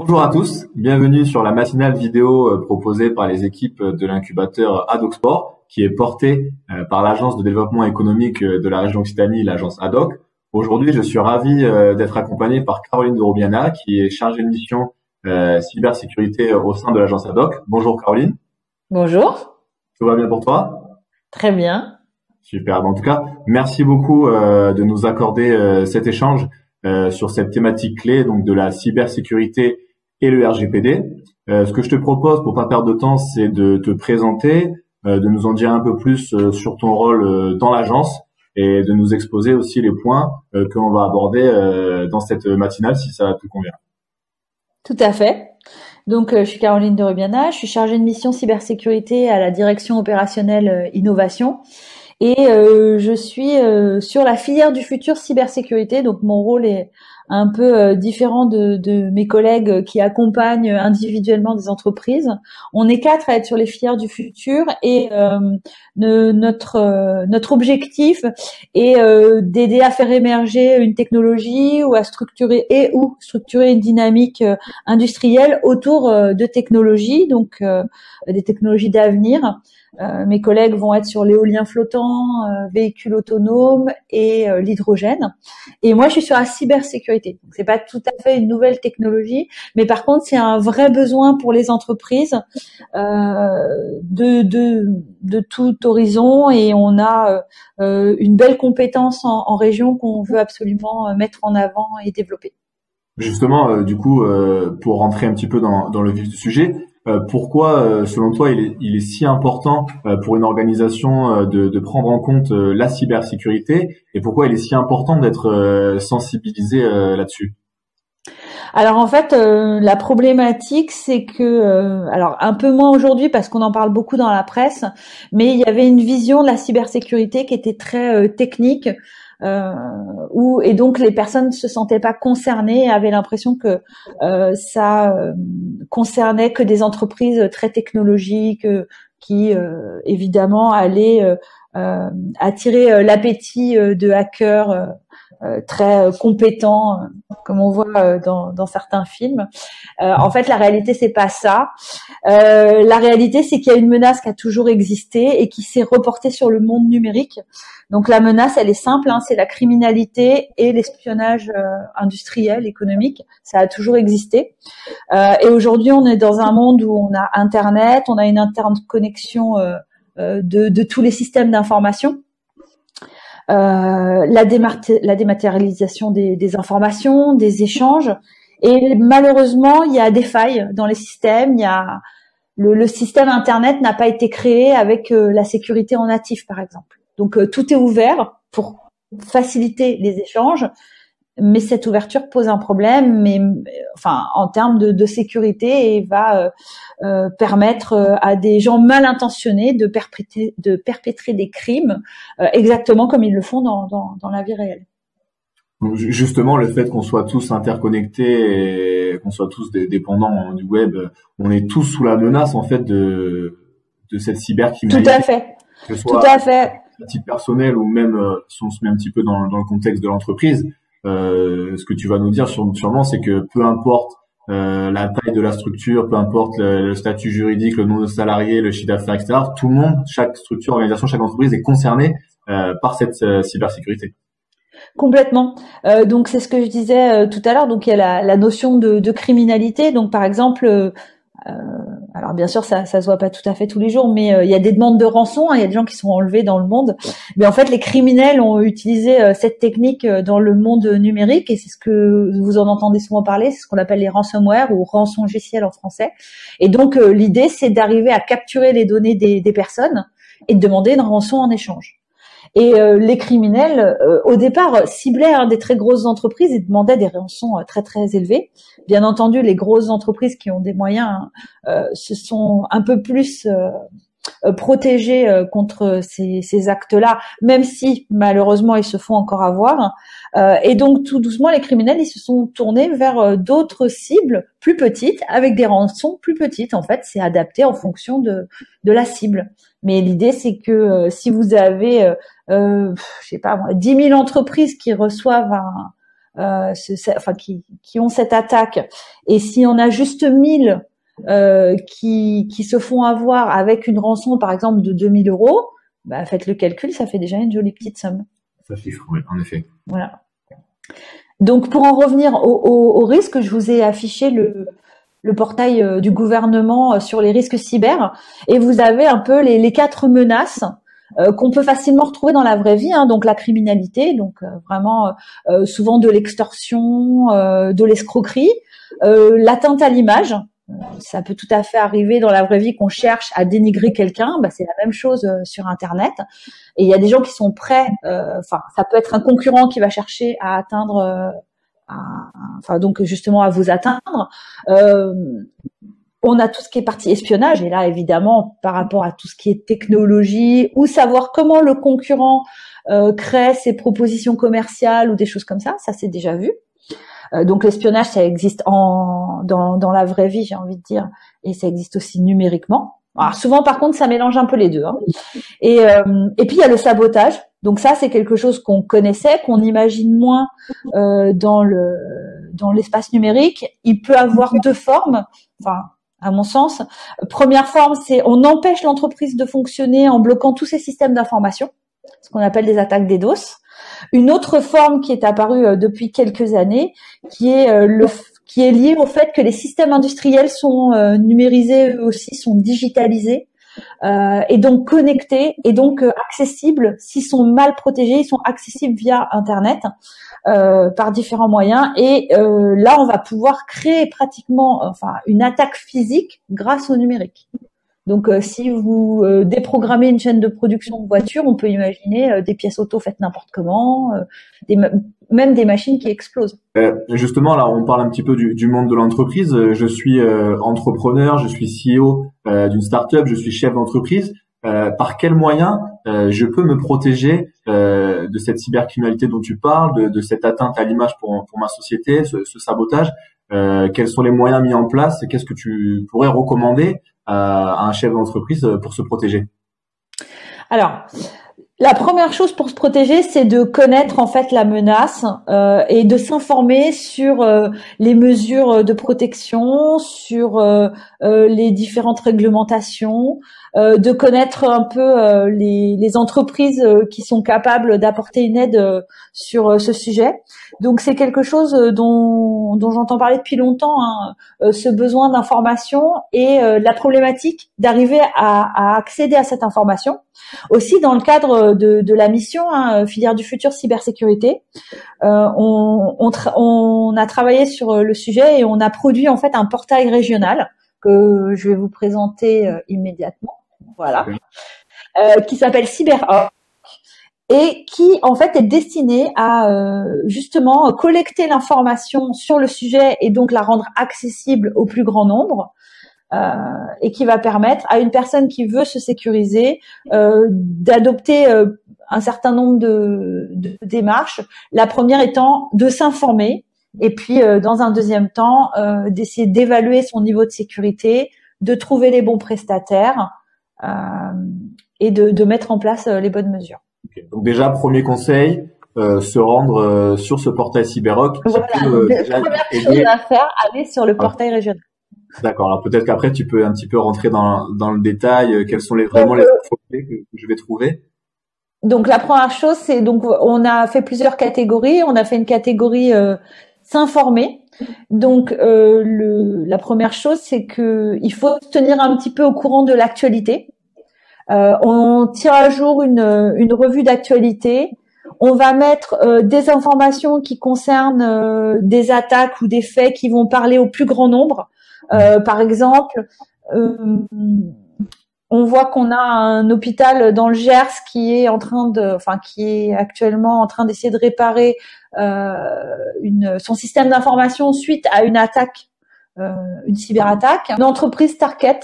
Bonjour à tous, bienvenue sur la matinale vidéo proposée par les équipes de l'incubateur Ad Hoc Sport, qui est portée par l'agence de développement économique de la région Occitanie, l'agence Ad Hoc. Aujourd'hui, je suis ravi d'être accompagné par Caroline de Robiana, qui est chargée de mission cybersécurité au sein de l'agence Ad Hoc. Bonjour Caroline. Bonjour. Tout va bien pour toi? Très bien. Super. En tout cas, merci beaucoup de nous accorder cet échange sur cette thématique clé, donc de la cybersécurité et le RGPD. Ce que je te propose, pour pas perdre de temps, c'est de te présenter, de nous en dire un peu plus sur ton rôle dans l'agence et de nous exposer aussi les points que l'on va aborder dans cette matinale, si ça te convient. Tout à fait. Donc, je suis Caroline de Rubiana, je suis chargée de mission cybersécurité à la direction opérationnelle innovation. Et je suis sur la filière du futur cybersécurité, donc mon rôle est un peu différent de mes collègues qui accompagnent individuellement des entreprises. On est 4 à être sur les filières du futur et notre objectif est d'aider à faire émerger une technologie ou à structurer une dynamique industrielle autour de technologies, donc des technologies d'avenir. Mes collègues vont être sur l'éolien flottant, véhicules autonomes et l'hydrogène. Et moi, je suis sur la cybersécurité. Donc, c'est pas tout à fait une nouvelle technologie, mais par contre, c'est un vrai besoin pour les entreprises de tout horizon. Et on a une belle compétence en région qu'on veut absolument mettre en avant et développer. Justement, pour rentrer un petit peu dans le vif du sujet, pourquoi, selon toi, il est si important pour une organisation de prendre en compte la cybersécurité et pourquoi il est si important d'être sensibilisé là-dessus? Alors en fait, la problématique, c'est que, alors un peu moins aujourd'hui parce qu'on en parle beaucoup dans la presse, mais il y avait une vision de la cybersécurité qui était très technique. Et donc les personnes ne se sentaient pas concernées et avaient l'impression que ça concernait que des entreprises très technologiques qui évidemment allaient attirer l'appétit de hackers très compétents, comme on voit dans certains films. En fait, la réalité, c'est pas ça. La réalité, c'est qu'il y a une menace qui a toujours existé et qui s'est reportée sur le monde numérique. Donc la menace, elle est simple, c'est la criminalité et l'espionnage industriel, économique. Ça a toujours existé. Et aujourd'hui, on est dans un monde où on a Internet, on a une interconnexion de tous les systèmes d'information. La dématérialisation des informations, des échanges. Et malheureusement, il y a des failles dans les systèmes. Il y a le système Internet n'a pas été créé avec la sécurité en natif, par exemple. Donc tout est ouvert pour faciliter les échanges, mais cette ouverture pose un problème, en termes de sécurité, et va permettre à des gens mal intentionnés de perpétrer des crimes exactement comme ils le font dans la vie réelle. Donc, justement, le fait qu'on soit tous interconnectés et qu'on soit tous dépendants du web, on est tous sous la menace en fait de cette cybercriminalité. Tout à fait. Que ce soit tout à fait. À titre personnel ou même si on se met un petit peu dans le contexte de l'entreprise, ce que tu vas nous dire sûrement, c'est que peu importe la taille de la structure, peu importe le statut juridique, le nombre de salariés, le chiffre d'affaires, etc., tout le monde, chaque structure, organisation, chaque entreprise est concernée par cette cybersécurité. Complètement. Donc c'est ce que je disais tout à l'heure. Donc il y a la notion de criminalité. Donc par exemple, alors bien sûr ça se voit pas tout à fait tous les jours, mais il y a des demandes de rançon. Il y a des gens qui sont enlevés dans le monde. Mais en fait les criminels ont utilisé cette technique dans le monde numérique, et c'est ce que vous en entendez souvent parler. C'est ce qu'on appelle les ransomware ou rançongiciels en français. Et donc l'idée, c'est d'arriver à capturer les données des personnes et de demander une rançon en échange. Et les criminels, au départ, ciblaient des très grosses entreprises et demandaient des rançons très très élevées. Bien entendu, les grosses entreprises qui ont des moyens se sont un peu plus protégées contre ces actes-là, même si malheureusement ils se font encore avoir. Et donc tout doucement, les criminels, ils se sont tournés vers d'autres cibles plus petites, avec des rançons plus petites. En fait, c'est adapté en fonction de la cible. Mais l'idée, c'est que si vous avez, 10 000 entreprises qui reçoivent enfin qui ont cette attaque, et si on a juste 1000 qui se font avoir avec une rançon par exemple de 2000 €, bah faites le calcul, ça fait déjà une jolie petite somme. Ça chiffre, oui, en effet. Voilà. Donc pour en revenir au risque, je vous ai affiché le portail du gouvernement sur les risques cyber, et vous avez un peu les 4 menaces qu'on peut facilement retrouver dans la vraie vie, hein. Donc la criminalité, donc vraiment souvent de l'extorsion, de l'escroquerie, l'atteinte à l'image. Ça peut tout à fait arriver dans la vraie vie qu'on cherche à dénigrer quelqu'un, bah c'est la même chose sur Internet. Et il y a des gens qui sont prêts, enfin ça peut être un concurrent qui va chercher à atteindre, enfin donc justement à vous atteindre. On a tout ce qui est partie espionnage, et là évidemment par rapport à tout ce qui est technologie, ou savoir comment le concurrent crée ses propositions commerciales ou des choses comme ça c'est déjà vu. Donc l'espionnage, ça existe dans la vraie vie, j'ai envie de dire, et ça existe aussi numériquement. Alors, souvent, par contre, ça mélange un peu les deux, hein. Et puis il y a le sabotage. Donc ça, c'est quelque chose qu'on connaissait, qu'on imagine moins dans l'espace numérique. Il peut avoir 2 formes. Enfin, à mon sens, première forme, c'est on empêche l'entreprise de fonctionner en bloquant tous ses systèmes d'information, ce qu'on appelle des attaques DDoS. Une autre forme qui est apparue depuis quelques années, qui est liée au fait que les systèmes industriels sont numérisés, eux aussi sont digitalisés, et donc connectés, et donc accessibles. S'ils sont mal protégés, ils sont accessibles via Internet par différents moyens. Et là, on va pouvoir créer pratiquement, enfin, une attaque physique grâce au numérique. Donc, si vous déprogrammez une chaîne de production de voitures, on peut imaginer des pièces auto faites n'importe comment, même des machines qui explosent. Justement, là, on parle un petit peu du monde de l'entreprise. Je suis entrepreneur, je suis CEO d'une start-up, je suis chef d'entreprise. Par quels moyens je peux me protéger de cette cybercriminalité dont tu parles, de cette atteinte à l'image pour ma société, ce sabotage? Quels sont les moyens mis en place? Qu'est-ce que tu pourrais recommander à un chef d'entreprise pour se protéger? Alors, la première chose pour se protéger, c'est de connaître en fait la menace et de s'informer sur les mesures de protection, sur les différentes réglementations, de connaître un peu les entreprises qui sont capables d'apporter une aide sur ce sujet. Donc c'est quelque chose dont j'entends parler depuis longtemps, hein, ce besoin d'information et la problématique d'arriver à accéder à cette information. Aussi dans le cadre de la mission Filière du futur cybersécurité, on a travaillé sur le sujet et on a produit en fait un portail régional que je vais vous présenter immédiatement. Voilà, qui s'appelle CyberOrg et qui en fait est destiné à justement collecter l'information sur le sujet et donc la rendre accessible au plus grand nombre. Et qui va permettre à une personne qui veut se sécuriser d'adopter un certain nombre de démarches. La première étant de s'informer et puis dans un deuxième temps d'essayer d'évaluer son niveau de sécurité, de trouver les bons prestataires et de mettre en place les bonnes mesures. Okay. Donc déjà, premier conseil, se rendre sur ce portail CyberOrg. Voilà, la première chose à faire, aller sur le portail régional. D'accord. Alors peut-être qu'après tu peux un petit peu rentrer dans le détail. Quelles sont vraiment les infos clés que je vais trouver? Donc la première chose, c'est donc on a fait plusieurs catégories. On a fait une catégorie s'informer. Donc la première chose, c'est que il faut se tenir un petit peu au courant de l'actualité. On tire à jour une revue d'actualité. On va mettre des informations qui concernent des attaques ou des faits qui vont parler au plus grand nombre. Par exemple, on voit qu'on a un hôpital dans le Gers qui est actuellement en train d'essayer de réparer son système d'information suite à une attaque, une cyberattaque. Une entreprise Target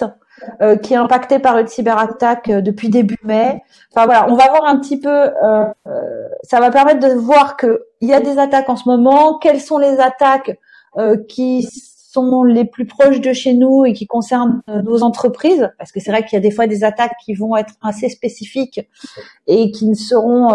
qui est impactée par une cyberattaque depuis début mai. Enfin voilà, on va voir un petit peu. Ça va permettre de voir que il y a des attaques en ce moment. Quelles sont les attaques qui sont les plus proches de chez nous et qui concernent nos entreprises, parce que c'est vrai qu'il y a des fois des attaques qui vont être assez spécifiques et qui ne seront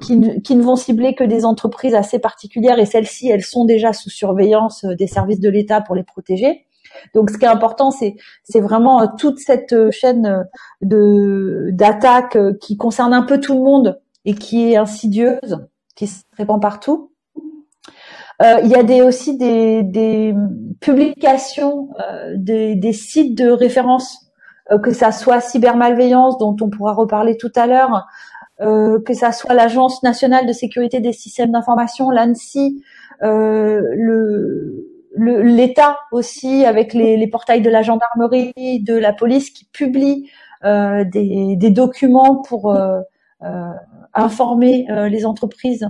qui ne vont cibler que des entreprises assez particulières, et celles-ci, elles sont déjà sous surveillance des services de l'État pour les protéger. Donc, ce qui est important, c'est vraiment toute cette chaîne d'attaques qui concerne un peu tout le monde et qui est insidieuse, qui se répand partout. Il y a aussi des publications, des sites de référence, que ça soit cybermalveillance, dont on pourra reparler tout à l'heure, que ça soit l'Agence nationale de sécurité des systèmes d'information, l'ANSSI, l'État aussi, avec les portails de la gendarmerie, de la police, qui publient des documents pour informer les entreprises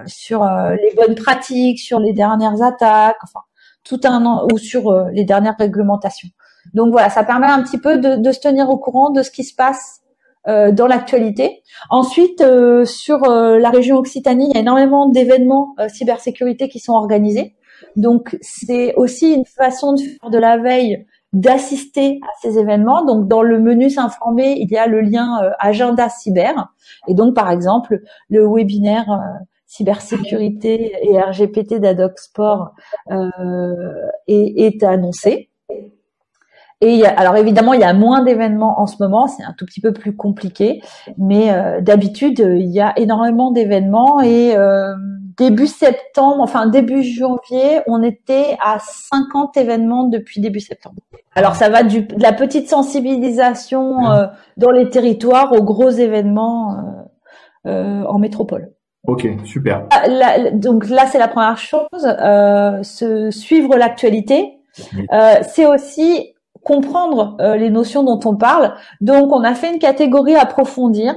sur les bonnes pratiques, sur les dernières attaques, enfin ou sur les dernières réglementations. Donc voilà, ça permet un petit peu de se tenir au courant de ce qui se passe dans l'actualité. Ensuite, sur la région Occitanie, il y a énormément d'événements cybersécurité qui sont organisés. Donc c'est aussi une façon de faire de la veille, d'assister à ces événements. Donc dans le menu s'informer, il y a le lien agenda cyber, et donc par exemple le webinaire cybersécurité et RGPT d'Adoc Sport est annoncé. Et alors évidemment, il y a moins d'événements en ce moment, c'est un tout petit peu plus compliqué, mais d'habitude, il y a énormément d'événements, et début janvier, on était à 50 événements depuis début septembre. Alors ça va de la petite sensibilisation dans les territoires aux gros événements en métropole. Ok, super. Donc là, c'est la première chose, suivre l'actualité. C'est aussi comprendre les notions dont on parle. Donc, on a fait une catégorie à approfondir,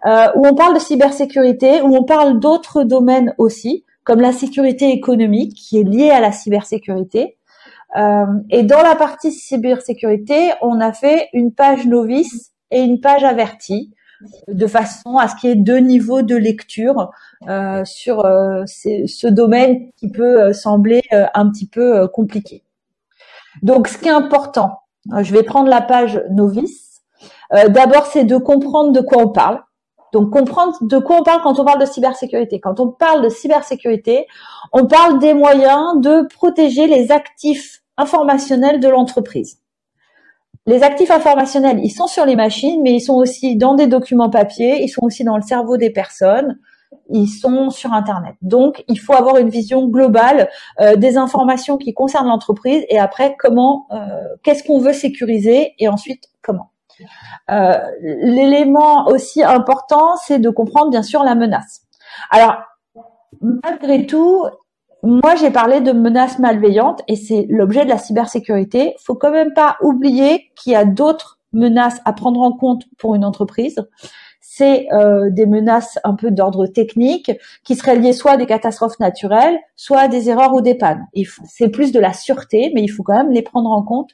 où on parle de cybersécurité, où on parle d'autres domaines aussi, comme la sécurité économique, qui est liée à la cybersécurité. Et dans la partie cybersécurité, on a fait une page novice et une page avertie, de façon à ce qu'il y ait 2 niveaux de lecture sur ce domaine qui peut sembler un petit peu compliqué. Donc, ce qui est important, je vais prendre la page novice. D'abord, c'est de comprendre de quoi on parle. Donc, comprendre de quoi on parle quand on parle de cybersécurité. Quand on parle de cybersécurité, on parle des moyens de protéger les actifs informationnels de l'entreprise. Les actifs informationnels, ils sont sur les machines, mais ils sont aussi dans des documents papier, ils sont aussi dans le cerveau des personnes, ils sont sur Internet. Donc, il faut avoir une vision globale des informations qui concernent l'entreprise, et après, qu'est-ce qu'on veut sécuriser, et ensuite, comment. L'élément aussi important, c'est de comprendre, bien sûr, la menace. Alors, malgré tout, moi, j'ai parlé de menaces malveillantes, et c'est l'objet de la cybersécurité. Faut quand même pas oublier qu'il y a d'autres menaces à prendre en compte pour une entreprise. C'est des menaces un peu d'ordre technique, qui seraient liées soit à des catastrophes naturelles, soit à des erreurs ou des pannes. C'est plus de la sûreté, mais il faut quand même les prendre en compte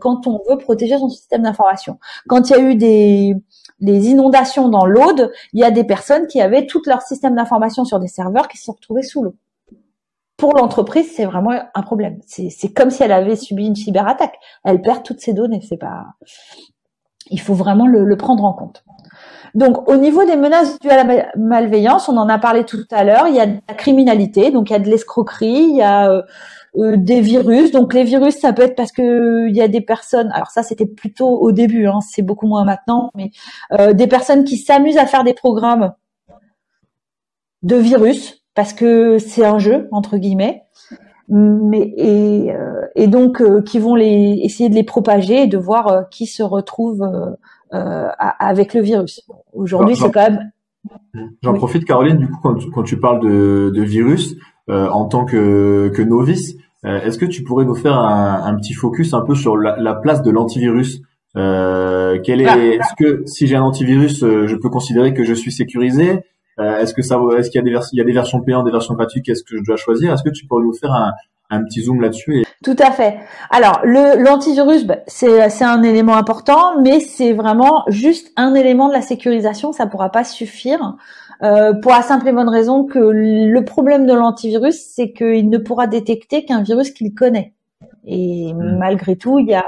quand on veut protéger son système d'information. Quand il y a eu des inondations dans l'Aude, il y a des personnes qui avaient tout leur système d'information sur des serveurs qui se sont retrouvés sous l'eau. Pour l'entreprise, c'est vraiment un problème. C'est comme si elle avait subi une cyberattaque. Elle perd toutes ses données. Il faut vraiment le prendre en compte. Donc, au niveau des menaces dues à la malveillance, on en a parlé tout à l'heure, il y a de la criminalité, donc il y a de l'escroquerie, il y a des virus. Donc, les virus, ça peut être parce que il y a des personnes, alors ça, c'était plutôt au début, c'est beaucoup moins maintenant, mais des personnes qui s'amusent à faire des programmes de virus, parce que c'est un jeu, entre guillemets, et donc qui vont essayer de les propager et de voir qui se retrouve avec le virus. Aujourd'hui, c'est quand même... J'en profite, Caroline, du coup, quand tu parles de virus, en tant que novice, est-ce que tu pourrais nous faire un petit focus un peu sur la place de l'antivirus? Est-ce que si j'ai un antivirus, je peux considérer que je suis sécurisé? Est-ce qu'il y a des versions payantes, des versions gratuites? Qu'est-ce que je dois choisir? Est-ce que tu pourrais nous faire un petit zoom là-dessus? Tout à fait. Alors, l'antivirus, c'est un élément important, mais c'est vraiment juste un élément de la sécurisation. Ça pourra pas suffire. pour la simple et bonne raison que le problème de l'antivirus, c'est qu'il ne pourra détecter qu'un virus qu'il connaît. Et malgré tout, il y a,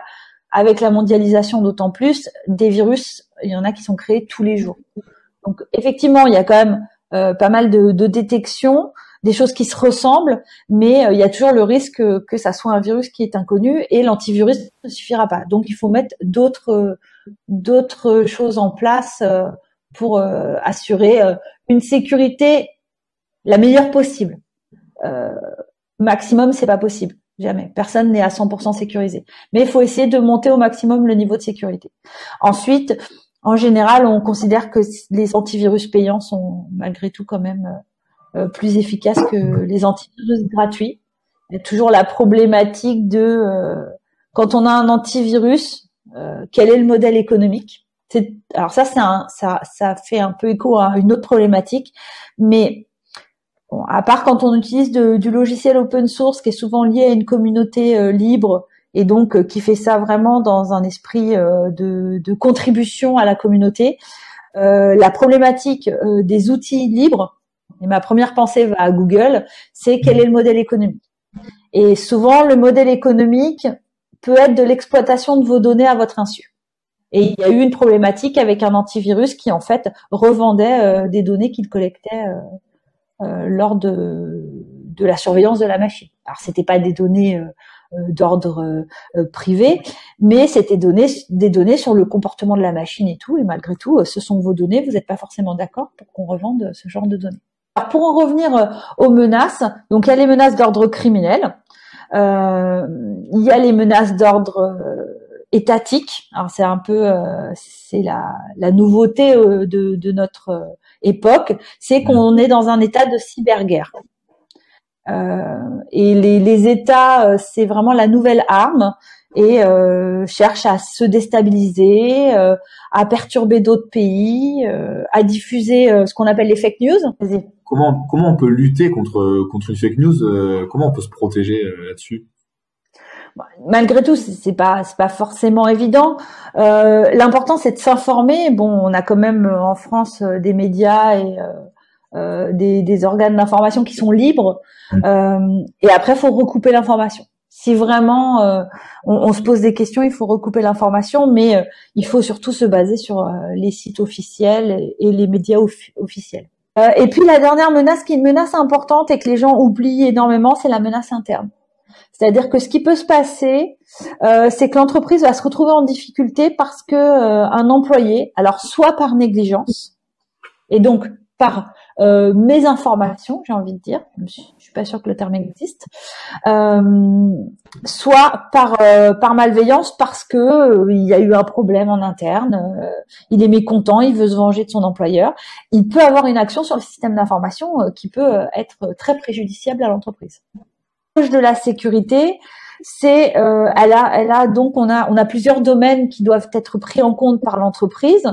avec la mondialisation d'autant plus, des virus, il y en a qui sont créés tous les jours. Donc effectivement, il y a quand même pas mal de détections, des choses qui se ressemblent, mais il y a toujours le risque que ça soit un virus qui est inconnu et l'antivirus ne suffira pas. Donc il faut mettre d'autres choses en place pour assurer une sécurité la meilleure possible. Maximum, c'est pas possible. Jamais. Personne n'est à 100% sécurisé. Mais il faut essayer de monter au maximum le niveau de sécurité. Ensuite, en général, on considère que les antivirus payants sont malgré tout quand même plus efficaces que les antivirus gratuits. Il y a toujours la problématique de quand on a un antivirus, quel est le modèle économique? Alors ça fait un peu écho à une autre problématique, mais bon, à part quand on utilise du logiciel open source qui est souvent lié à une communauté libre et donc qui fait ça vraiment dans un esprit de contribution à la communauté, la problématique des outils libres, et ma première pensée va à Google, c'est quel est le modèle économique. Et souvent, le modèle économique peut être de l'exploitation de vos données à votre insu. Et il y a eu une problématique avec un antivirus qui en fait revendait des données qu'il collectait lors de la surveillance de la machine. Alors c'était pas des données d'ordre privé, mais c'était des données sur le comportement de la machine et tout. Et malgré tout, ce sont vos données. Vous n'êtes pas forcément d'accord pour qu'on revende ce genre de données. Alors pour en revenir aux menaces, donc il y a les menaces d'ordre criminel, il y a les menaces d'ordre étatique. Alors c'est un peu c'est la nouveauté de notre époque, c'est qu'on est dans un état de cyberguerre. Et les États, c'est vraiment la nouvelle arme et cherchent à se déstabiliser, à perturber d'autres pays, à diffuser ce qu'on appelle les fake news. Comment on peut lutter contre une fake news? Comment on peut se protéger là-dessus? Malgré tout, c'est pas forcément évident. L'important, c'est de s'informer. Bon, on a quand même en France des médias et des organes d'information qui sont libres. Et après, il faut recouper l'information. Si vraiment on se pose des questions, il faut recouper l'information, mais il faut surtout se baser sur les sites officiels et les médias officiels. Et puis la dernière menace, qui est une menace importante et que les gens oublient énormément, c'est la menace interne. C'est-à-dire que ce qui peut se passer, c'est que l'entreprise va se retrouver en difficulté parce que un employé, alors soit par négligence, et donc par mésinformation, j'ai envie de dire, je suis pas sûre que le terme existe, soit par malveillance parce que il y a eu un problème en interne, il est mécontent, il veut se venger de son employeur, il peut avoir une action sur le système d'information qui peut être très préjudiciable à l'entreprise. De la sécurité, c'est elle a donc on a plusieurs domaines qui doivent être pris en compte par l'entreprise.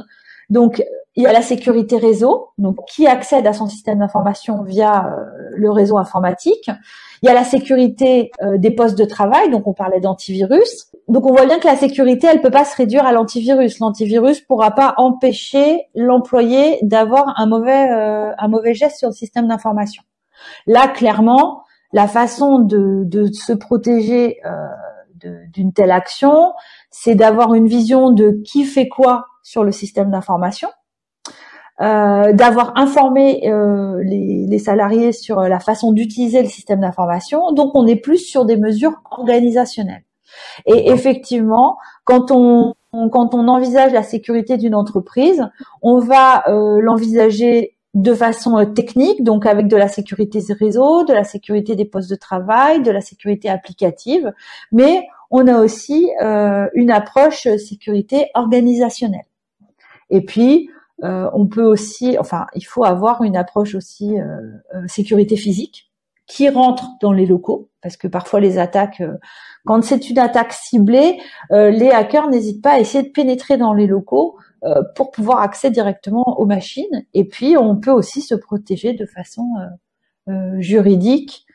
Donc il y a la sécurité réseau, donc qui accède à son système d'information via le réseau informatique. Il y a la sécurité des postes de travail, donc on parlait d'antivirus. Donc on voit bien que la sécurité, elle peut pas se réduire à l'antivirus. L'antivirus pourra pas empêcher l'employé d'avoir un mauvais geste sur le système d'information. Là, clairement, la façon de se protéger d'une telle action, c'est d'avoir une vision de qui fait quoi sur le système d'information, d'avoir informé les salariés sur la façon d'utiliser le système d'information. Donc, on est plus sur des mesures organisationnelles. Et effectivement, quand on envisage la sécurité d'une entreprise, on va l'envisager de façon technique, donc avec de la sécurité réseau, de la sécurité des postes de travail, de la sécurité applicative, mais on a aussi une approche sécurité organisationnelle. Et puis, on peut aussi, enfin, il faut avoir une approche aussi sécurité physique qui rentre dans les locaux, parce que parfois les attaques, quand c'est une attaque ciblée, les hackers n'hésitent pas à essayer de pénétrer dans les locaux pour pouvoir accéder directement aux machines. Et puis, on peut aussi se protéger de façon juridique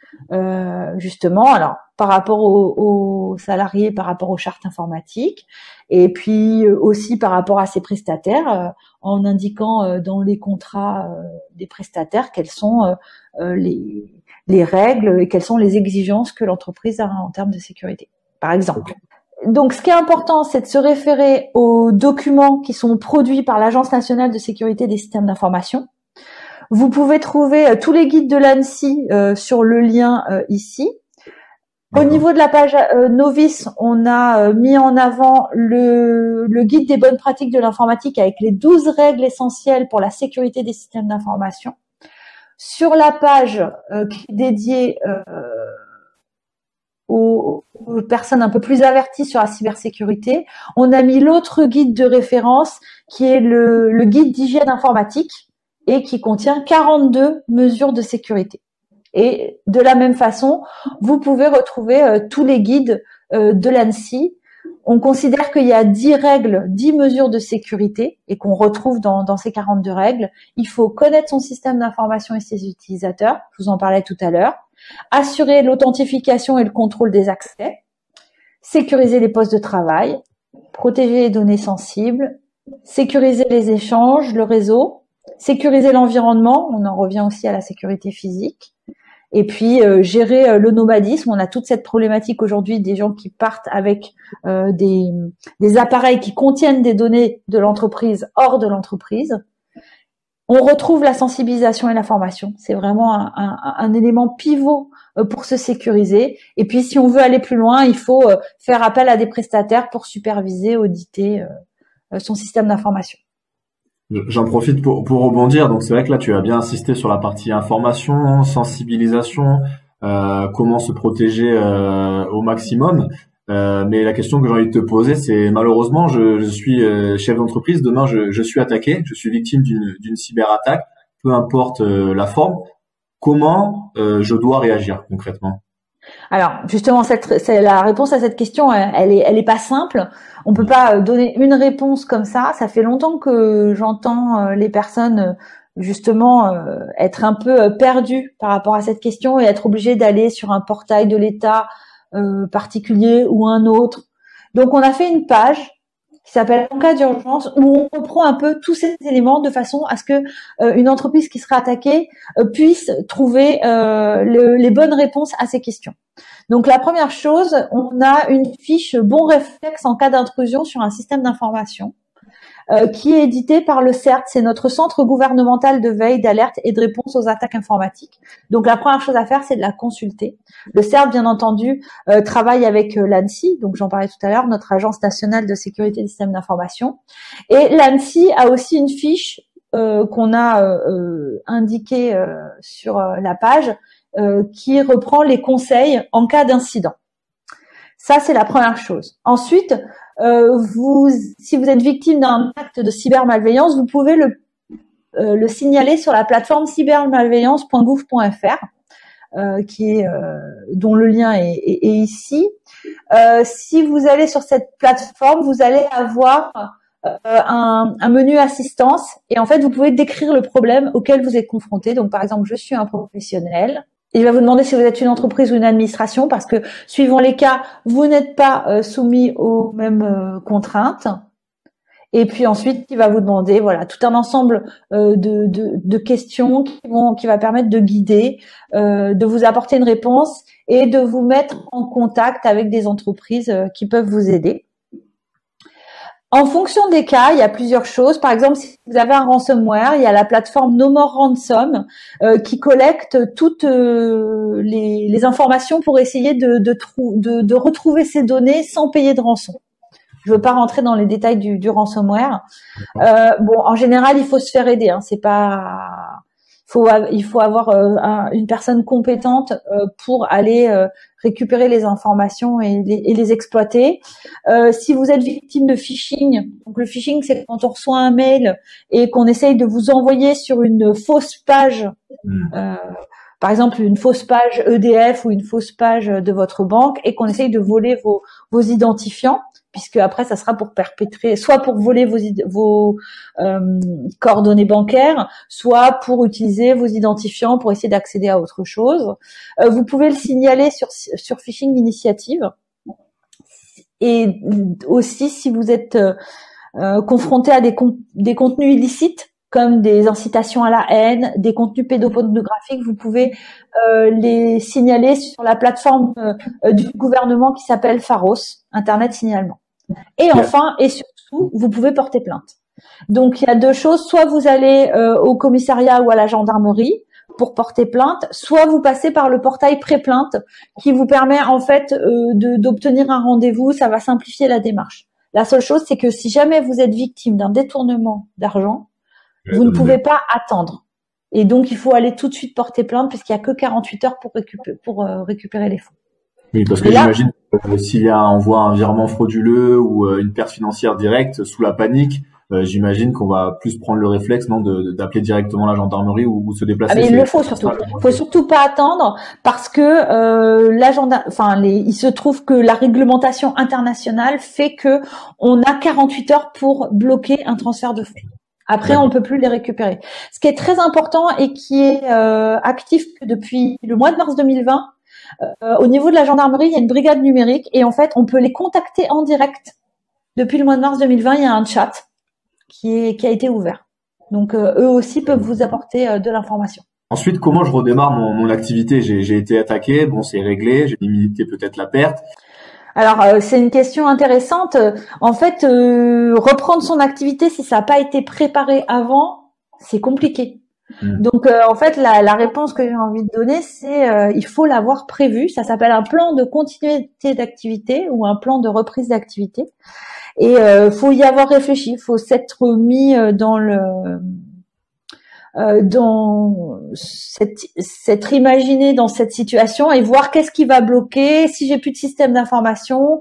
justement, alors par rapport aux salariés, par rapport aux chartes informatiques, et puis aussi par rapport à ses prestataires, en indiquant dans les contrats des prestataires quelles sont les règles et quelles sont les exigences que l'entreprise a en termes de sécurité, par exemple. Donc, ce qui est important, c'est de se référer aux documents qui sont produits par l'Agence nationale de sécurité des systèmes d'information. Vous pouvez trouver tous les guides de l'ANSSI sur le lien ici. Au niveau de la page novice, on a mis en avant le guide des bonnes pratiques de l'informatique avec les 12 règles essentielles pour la sécurité des systèmes d'information. Sur la page qui est dédiée aux personnes un peu plus averties sur la cybersécurité, on a mis l'autre guide de référence qui est le guide d'hygiène informatique et qui contient 42 mesures de sécurité. Et de la même façon, vous pouvez retrouver tous les guides de l'ANSSI. On considère qu'il y a 10 règles, 10 mesures de sécurité et qu'on retrouve dans ces 42 règles. Il faut connaître son système d'information et ses utilisateurs, je vous en parlais tout à l'heure, assurer l'authentification et le contrôle des accès, sécuriser les postes de travail, protéger les données sensibles, sécuriser les échanges, le réseau, sécuriser l'environnement, on en revient aussi à la sécurité physique, et puis gérer le nomadisme. On a toute cette problématique aujourd'hui des gens qui partent avec des appareils qui contiennent des données de l'entreprise hors de l'entreprise. On retrouve la sensibilisation et la formation. C'est vraiment un élément pivot pour se sécuriser. Et puis, si on veut aller plus loin, il faut faire appel à des prestataires pour superviser, auditer son système d'information. J'en profite pour rebondir. Donc, c'est vrai que là, tu as bien insisté sur la partie information, sensibilisation, comment se protéger au maximum. Mais la question que j'ai envie de te poser, c'est malheureusement, je suis chef d'entreprise. Demain, je suis attaqué, je suis victime d'une cyberattaque, peu importe la forme. Comment je dois réagir concrètement? Alors, justement, c'est la réponse à cette question, elle est pas simple. On peut pas donner une réponse comme ça. Ça fait longtemps que j'entends les personnes justement être un peu perdues par rapport à cette question et être obligées d'aller sur un portail de l'État particulier ou un autre. Donc, on a fait une page qui s'appelle En cas d'urgence, où on reprend un peu tous ces éléments de façon à ce que une entreprise qui sera attaquée puisse trouver les bonnes réponses à ces questions. Donc la première chose, on a une fiche bon réflexe en cas d'intrusion sur un système d'information qui est édité par le CERT, c'est notre centre gouvernemental de veille, d'alerte et de réponse aux attaques informatiques. Donc la première chose à faire, c'est de la consulter. Le CERT, bien entendu, travaille avec l'ANSSI, donc j'en parlais tout à l'heure, notre agence nationale de sécurité des systèmes d'information. Et l'ANSSI a aussi une fiche qu'on a indiquée sur la page qui reprend les conseils en cas d'incident. Ça, c'est la première chose. Ensuite, si vous êtes victime d'un acte de cybermalveillance, vous pouvez le signaler sur la plateforme cybermalveillance.gouv.fr, dont le lien est ici. Si vous allez sur cette plateforme, vous allez avoir un menu assistance et en fait, vous pouvez décrire le problème auquel vous êtes confronté. Donc, par exemple, je suis un professionnel. Il va vous demander si vous êtes une entreprise ou une administration parce que, suivant les cas, vous n'êtes pas soumis aux mêmes contraintes. Et puis ensuite, il va vous demander, voilà, tout un ensemble de questions qui va permettre de guider, de vous apporter une réponse et de vous mettre en contact avec des entreprises qui peuvent vous aider. En fonction des cas, il y a plusieurs choses. Par exemple, si vous avez un ransomware, il y a la plateforme No More Ransom qui collecte toutes les informations pour essayer de retrouver ces données sans payer de rançon. Je veux pas rentrer dans les détails du ransomware. Bon, en général, il faut se faire aider. Hein. C'est pas, il faut avoir une personne compétente pour aller récupérer les informations et les exploiter. Si vous êtes victime de phishing, donc le phishing, c'est quand on reçoit un mail et qu'on essaye de vous envoyer sur une fausse page. Par exemple, une fausse page EDF ou une fausse page de votre banque et qu'on essaye de voler vos identifiants. puisque après ça sera pour perpétrer, soit pour voler vos coordonnées bancaires, soit pour utiliser vos identifiants pour essayer d'accéder à autre chose. Vous pouvez le signaler sur Phishing Initiative. Et aussi, si vous êtes confronté à des contenus illicites, comme des incitations à la haine, des contenus pédopornographiques, vous pouvez les signaler sur la plateforme du gouvernement qui s'appelle Pharos, Internet Signalement. Et enfin, et surtout, vous pouvez porter plainte. Donc, il y a deux choses. Soit vous allez au commissariat ou à la gendarmerie pour porter plainte, soit vous passez par le portail pré-plainte qui vous permet en fait d'obtenir un rendez-vous. Ça va simplifier la démarche. La seule chose, c'est que si jamais vous êtes victime d'un détournement d'argent, vous ne pouvez pas attendre. Et donc, il faut aller tout de suite porter plainte puisqu'il n'y a que 48 heures pour récupérer les fonds. Oui, parce que j'imagine que s'il y a envoie un virement frauduleux ou une perte financière directe sous la panique, j'imagine qu'on va plus prendre le réflexe, non, d'appeler directement la gendarmerie ou se déplacer. Mais il le faut surtout. Il faut surtout pas attendre parce que il se trouve que la réglementation internationale fait que on a 48 heures pour bloquer un transfert de fonds. Après, on peut plus les récupérer. Ce qui est très important et qui est actif depuis le mois de mars 2020, au niveau de la gendarmerie, il y a une brigade numérique et en fait, on peut les contacter en direct. Depuis le mois de mars 2020, il y a un chat qui a été ouvert. Donc, eux aussi peuvent vous apporter de l'information. Ensuite, comment je redémarre mon activité? J'ai été attaqué, bon, c'est réglé, j'ai limité peut-être la perte. Alors, c'est une question intéressante. En fait, reprendre son activité si ça n'a pas été préparé avant, c'est compliqué. Donc, en fait, la réponse que j'ai envie de donner, c'est il faut l'avoir prévu. Ça s'appelle un plan de continuité d'activité ou un plan de reprise d'activité. Et faut y avoir réfléchi. Faut s'être mis s'être imaginé dans cette situation et voir qu'est-ce qui va bloquer, si j'ai plus de système d'information,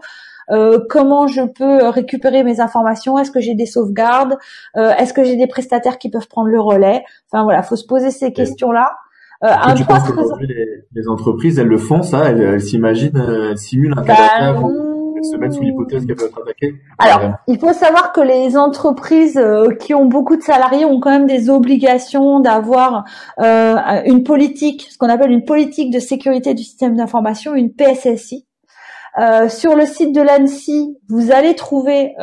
comment je peux récupérer mes informations, est-ce que j'ai des sauvegardes, est-ce que j'ai des prestataires qui peuvent prendre le relais. Enfin voilà, faut se poser ces questions-là. Tu penses qu'aujourd'hui les entreprises, elles le font ça, elles s'imaginent, elles simulent un cas d'attaque, elles se mettent sous l'hypothèse qu'elles peuvent être attaquées? Alors, il faut savoir que les entreprises qui ont beaucoup de salariés ont quand même des obligations d'avoir une politique, ce qu'on appelle une politique de sécurité du système d'information, une PSSI. Sur le site de l'ANSSI, vous allez trouver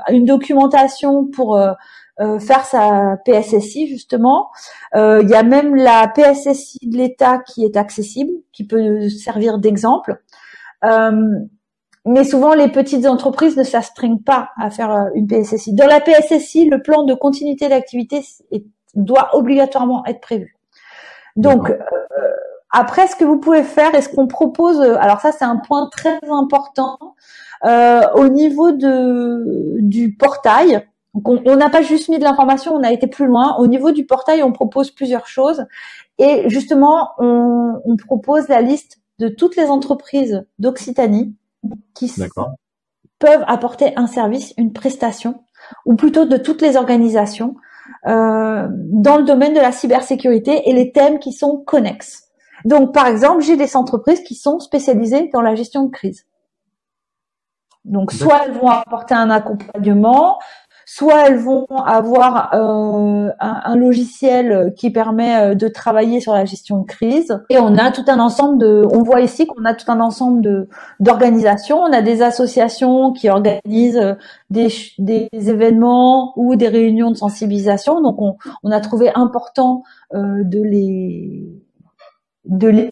une documentation pour faire sa PSSI justement. Il y a même la PSSI de l'État qui est accessible, qui peut servir d'exemple. Mais souvent, les petites entreprises ne s'astreignent pas à faire une PSSI. Dans la PSSI, le plan de continuité d'activité doit obligatoirement être prévu. Donc, après, ce que vous pouvez faire et ce qu'on propose, alors ça, c'est un point très important, au niveau du portail. Donc, on n'a pas juste mis de l'information, on a été plus loin. Au niveau du portail, on propose plusieurs choses. Et justement, on propose la liste de toutes les entreprises d'Occitanie qui peuvent apporter un service, une prestation, ou plutôt de toutes les organisations dans le domaine de la cybersécurité et les thèmes qui sont connexes. Donc, par exemple, j'ai des entreprises qui sont spécialisées dans la gestion de crise. Donc, soit elles vont apporter un accompagnement, soit elles vont avoir un logiciel qui permet de travailler sur la gestion de crise. Et on a tout un ensemble on voit ici qu'on a tout un ensemble d'organisations. On a des associations qui organisent des événements ou des réunions de sensibilisation. Donc, on a trouvé important de les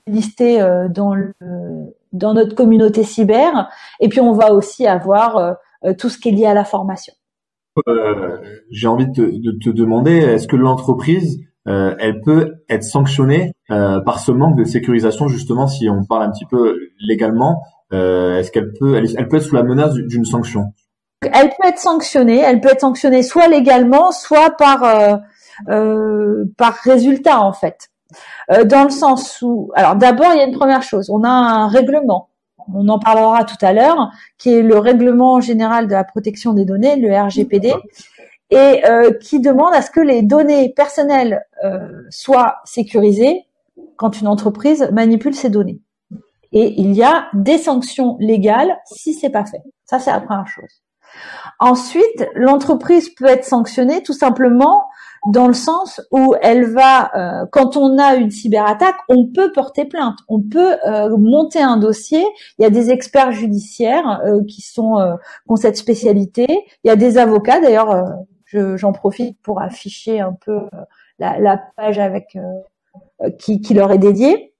lister dans notre communauté cyber. Et puis, on va aussi avoir tout ce qui est lié à la formation. J'ai envie de te demander, est-ce que l'entreprise, elle peut être sanctionnée par ce manque de sécurisation, justement, si on parle un petit peu légalement, est-ce qu'elle peut, elle peut être sous la menace d'une sanction? Elle peut être sanctionnée soit légalement, soit par résultat, en fait. Dans le sens où, alors d'abord, il y a une première chose, on a un règlement. On en parlera tout à l'heure, qui est le règlement général de la protection des données, le RGPD, et qui demande à ce que les données personnelles soient sécurisées quand une entreprise manipule ces données. Et il y a des sanctions légales si c'est pas fait. Ça, c'est la première chose. Ensuite, l'entreprise peut être sanctionnée tout simplement dans le sens où elle va, quand on a une cyberattaque, on peut porter plainte, on peut monter un dossier. Il y a des experts judiciaires qui ont cette spécialité. Il y a des avocats. D'ailleurs, j'en profite pour afficher un peu la page avec qui leur est dédiée.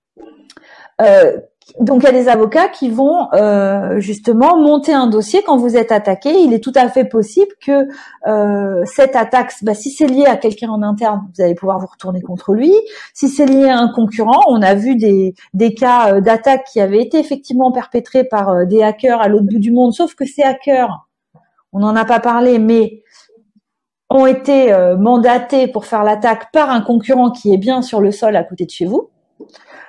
Donc il y a des avocats qui vont justement monter un dossier quand vous êtes attaqué. Il est tout à fait possible que cette attaque, si c'est lié à quelqu'un en interne, vous allez pouvoir vous retourner contre lui. Si c'est lié à un concurrent, on a vu des cas d'attaque qui avaient été effectivement perpétrés par des hackers à l'autre bout du monde, sauf que ces hackers, on n'en a pas parlé, mais ont été mandatés pour faire l'attaque par un concurrent qui est bien sur le sol à côté de chez vous.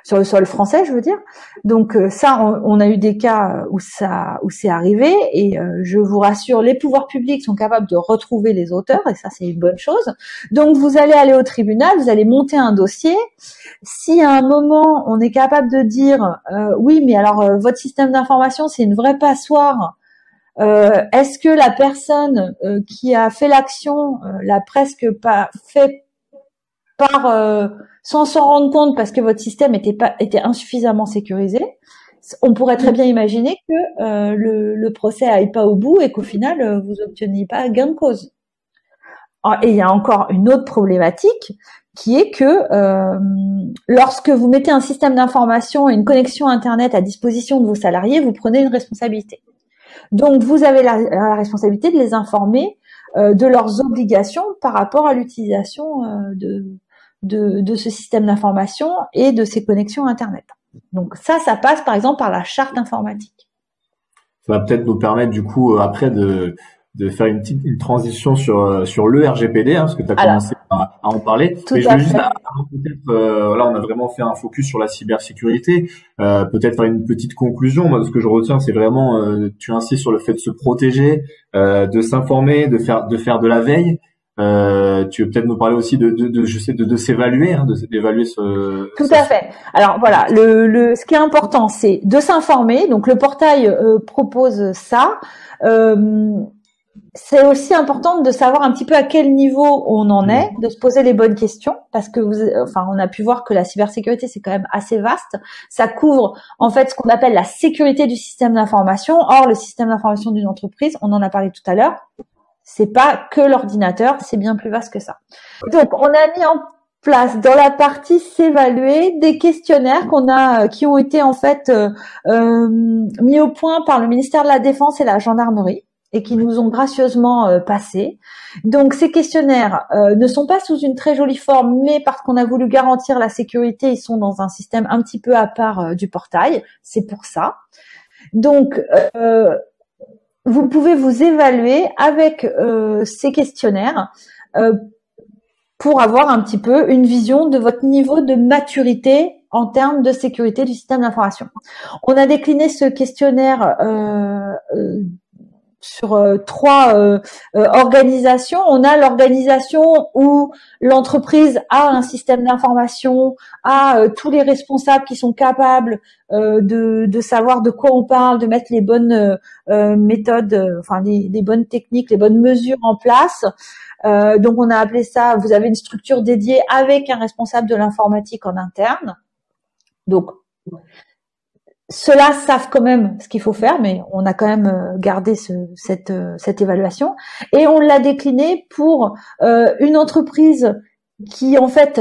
Sur le sol français, je veux dire. Donc ça, on a eu des cas où c'est arrivé, et je vous rassure, les pouvoirs publics sont capables de retrouver les auteurs, et ça c'est une bonne chose. Donc vous allez aller au tribunal, vous allez monter un dossier. Si à un moment on est capable de dire oui, mais alors votre système d'information c'est une vraie passoire. Est-ce que la personne qui a fait l'action l'a presque pas fait par sans s'en rendre compte parce que votre système était insuffisamment sécurisé? On pourrait très bien imaginer que le procès aille pas au bout et qu'au final vous obteniez pas gain de cause. Et il y a encore une autre problématique qui est que lorsque vous mettez un système d'information et une connexion Internet à disposition de vos salariés, vous prenez une responsabilité. Donc vous avez la responsabilité de les informer de leurs obligations par rapport à l'utilisation de ce système d'information et de ces connexions Internet. Donc ça passe par exemple par la charte informatique. Ça va peut-être nous permettre du coup après de faire une transition sur le RGPD, parce que tu as commencé à en parler. Mais je voulais juste peut-être là on a vraiment fait un focus sur la cybersécurité, peut-être faire une petite conclusion. Moi ce que je retiens c'est vraiment tu insistes sur le fait de se protéger, de s'informer, de faire de la veille. Tu veux peut-être nous parler aussi de s'évaluer, d'évaluer ce. Tout à fait. Alors voilà, ce qui est important, c'est de s'informer. Donc le portail propose ça. C'est aussi important de savoir un petit peu à quel niveau on en est, de se poser les bonnes questions, parce que on a pu voir que la cybersécurité c'est quand même assez vaste. Ça couvre en fait ce qu'on appelle la sécurité du système d'information. Or le système d'information d'une entreprise, on en a parlé tout à l'heure. C'est pas que l'ordinateur, c'est bien plus vaste que ça. Donc, on a mis en place dans la partie s'évaluer des questionnaires qui ont été en fait mis au point par le ministère de la Défense et la gendarmerie et qui nous ont gracieusement passés. Donc, ces questionnaires ne sont pas sous une très jolie forme, mais parce qu'on a voulu garantir la sécurité, ils sont dans un système un petit peu à part du portail. C'est pour ça. Donc, vous pouvez vous évaluer avec ces questionnaires pour avoir un petit peu une vision de votre niveau de maturité en termes de sécurité du système d'information. On a décliné ce questionnaire sur trois organisations. On a l'organisation où l'entreprise a un système d'information, a tous les responsables qui sont capables de savoir de quoi on parle, de mettre les bonnes méthodes, les bonnes techniques, les bonnes mesures en place. Donc on a appelé ça, vous avez une structure dédiée avec un responsable de l'informatique en interne. Donc ceux-là savent quand même ce qu'il faut faire, mais on a quand même gardé cette évaluation. Et on l'a décliné pour une entreprise qui, en fait,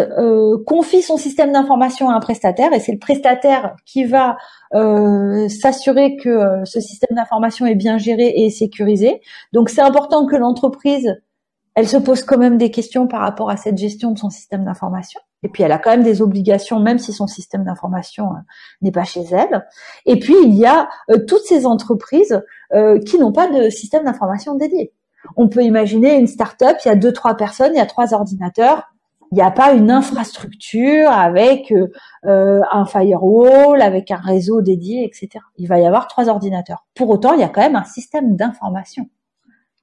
confie son système d'information à un prestataire, et c'est le prestataire qui va s'assurer que ce système d'information est bien géré et sécurisé. Donc, c'est important que l'entreprise, elle se pose quand même des questions par rapport à cette gestion de son système d'information. Et puis, elle a quand même des obligations, même si son système d'information n'est pas chez elle. Et puis, il y a toutes ces entreprises qui n'ont pas de système d'information dédié. On peut imaginer une start-up, il y a 2-3 personnes, il y a 3 ordinateurs. Il n'y a pas une infrastructure avec un firewall, avec un réseau dédié, etc. Il va y avoir 3 ordinateurs. Pour autant, il y a quand même un système d'information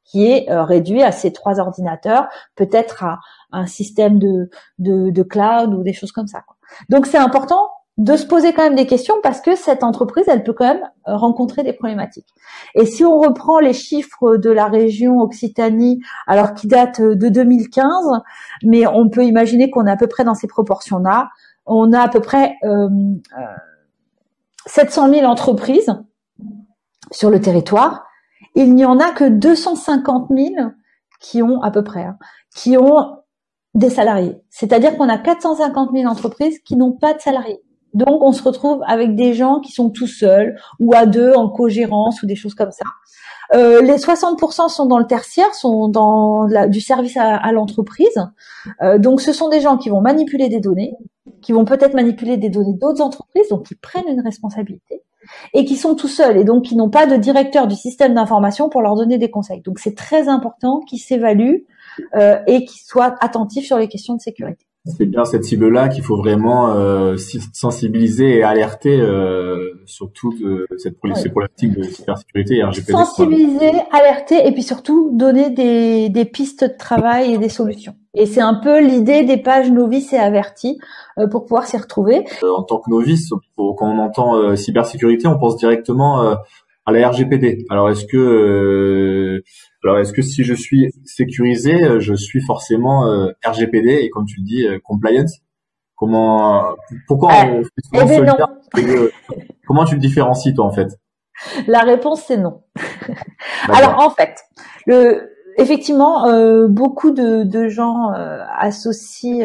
qui est réduit à ces 3 ordinateurs, peut-être à un système de cloud ou des choses comme ça, quoi. Donc c'est important de se poser quand même des questions parce que cette entreprise, elle peut quand même rencontrer des problématiques. Et si on reprend les chiffres de la région Occitanie, alors qui datent de 2015, mais on peut imaginer qu'on est à peu près dans ces proportions-là, on a à peu près 700 000 entreprises sur le territoire. Il n'y en a que 250 000 qui ont à peu près, qui ont des salariés. C'est-à-dire qu'on a 450 000 entreprises qui n'ont pas de salariés. Donc, on se retrouve avec des gens qui sont tout seuls ou à deux en co-gérance ou des choses comme ça. Les 60% sont dans le tertiaire, sont dans du service à l'entreprise. Donc, ce sont des gens qui vont manipuler des données, qui vont peut-être manipuler des données d'autres entreprises, donc qui prennent une responsabilité et qui sont tout seuls et donc qui n'ont pas de directeur du système d'information pour leur donner des conseils. Donc, c'est très important qu'ils s'évaluent et qu'ils soient attentifs sur les questions de sécurité. C'est bien cette cible-là qu'il faut vraiment sensibiliser et alerter sur toute ces problématiques de cybersécurité et RGPD. Sensibiliser, alerter et puis surtout donner des pistes de travail et des solutions. Et c'est un peu l'idée des pages novices et avertis pour pouvoir s'y retrouver. En tant que novice, quand on entend cybersécurité, on pense directement à la RGPD. Alors est-ce que si je suis sécurisé, je suis forcément RGPD et comme tu le dis compliance? Pourquoi on fait souvent ce lien? Comment tu le différencies toi en fait? La réponse c'est non. Alors en fait, effectivement, beaucoup de gens associent